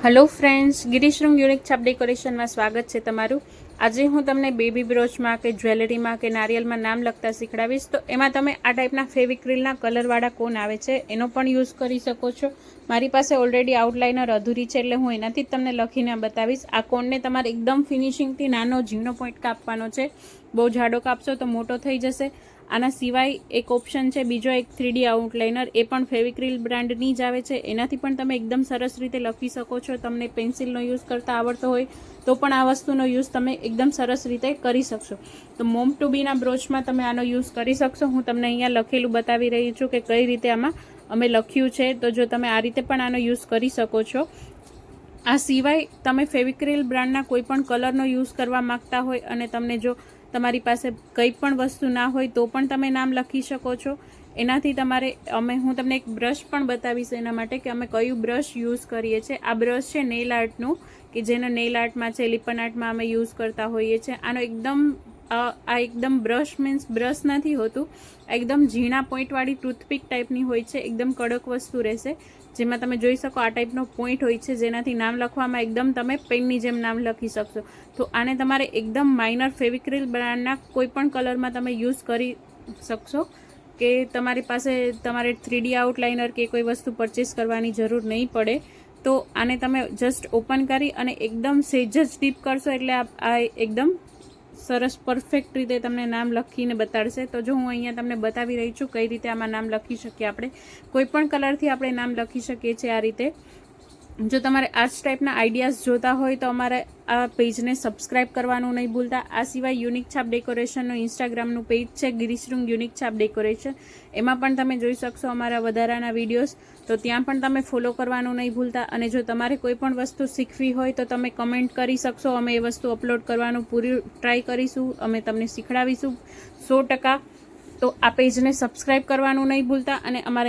Hello friends, गिरीश्रम unique छाप decoration में स्वागत है तमारू। आज हूँ तमने बेबी ब्रोच में के ज्वेलरी में के नारियल में नाम लखता शीखवाड़ीश। तो एमां तमे आ टाइपना फेविक्रिलना कलरवाळा कोन आवे छे एनो पण यूज करी शको छो। मारी पासे ऑलरेडी आउटलाइनर अधूरी छे એટલે હું એનાથી જ તમને લખીને બતાવીશ। આ કોનને તમારે એકદમ ફિનિશિંગથી નાનો ઝીણો પોઈન્ટ કાપવાનો છે। બહુ જાડો કાપશો તો મોટો થઈ જશે। આના સિવાય એક ઓપ્શન છે બીજો એક 3D આઉટલાઇનર, એ પણ ફેવિક્રિલ બ્રાન્ડની જ આવે છે। એનાથી પણ તમે એકદમ સરસ રીતે લખી શકો છો। તમને પેન્સિલનો યુઝ કરતા આવડતો હોય તો પણ આ વસ્તુનો યુઝ તમે એકદમ સરસ રીતે કરી શકશો। તો મોમ ટુ બીના બ્રોચમાં તમે આનો યુઝ કરી શકશો। હું તમને અહીંયા લખેલું બતાવી રહી છું કે કઈ રીતે આમાં અમે લખ્યું છે। તો જો તમે આ રીતે પણ આનો યુઝ કરી શકો છો। આ સિવાય તમે ફેવિક્રિલ બ્રાન્ડના કોઈ પણ કલરનો યુઝ કરવા માંગતા હોય અને તમને જો તમારી પાસે કંઈ પણ વસ્તુ ના હોય તો પણ તમે નામ લખી શકો છો। એનાથી તમારે હું તમને એક બ્રશ પણ બતાવીશ એના માટે કે અમે કયું બ્રશ યુઝ કરીએ છીએ। આ બ્રશ છે નેલ આર્ટનું, કે જેનો નેલ આર્ટમાં છે, લિપન આર્ટમાં અમે યુઝ કરતા હોઈએ છીએ। આનો એકદમ બ્રશ મીન્સ બ્રશ નથી હોતું, એકદમ ઝીણા પોઈન્ટવાળી ટૂથપીક ટાઈપની હોય છે। એકદમ કડક વસ્તુ રહેશે, જેમાં તમે જોઈ શકો આ ટાઈપનો પોઈન્ટ હોય છે જેનાથી નામ લખવામાં એકદમ તમે પેનની જેમ નામ લખી શકશો। તો આને તમારે એકદમ માઇનર ફેવિક્રિલ બ્રાન્ડના કોઈ પણ કલરમાં તમે યુઝ કરી શકશો, કે તમારી પાસે તમારે 3D આઉટલાઇનર કે કોઈ વસ્તુ પરચેસ કરવાની જરૂર નહીં પડે। તો આને તમે જસ્ટ ઓપન કરી અને એકદમ સેજ જ ડીપ કરશો એટલે આ એકદમ સરસ પરફેક્ટ રીતે તમને નામ લખીને બતાડશે। તો જો હું અહીંયા તમને બતાવી રહી છું કઈ રીતે આમાં નામ લખી શકીએ। આપણે કોઈ પણ કલરથી આપણે નામ લખી શકીએ છીએ આ રીતે। જો તમારે આ જ ટાઈપના આઈડિયાઝ જોતા હોય તો અમારે આ પેજને સબસ્ક્રાઈબ કરવાનું નહીં ભૂલતા। આ સિવાય યુનિક છાપ ડેકોરેશનનું ઇન્સ્ટાગ્રામનું પેજ છે ગિરીશ્રમ યુનિક છાપ ડેકોરેશન, એમાં પણ તમે જોઈ શકશો અમારા વધારાના વિડીયોઝ। તો ત્યાં પણ તમે ફોલો કરવાનું નહીં ભૂલતા। અને જો તમારે કોઈ પણ વસ્તુ શીખવી હોય તો તમે કમેન્ટ કરી શકશો, અમે એ વસ્તુ અપલોડ કરવાનું પૂરી ટ્રાય કરીશું, અમે તમને શીખડાવીશું 100%। તો આ પેજને સબસ્ક્રાઈબ કરવાનું નહીં ભૂલતા અને અમારા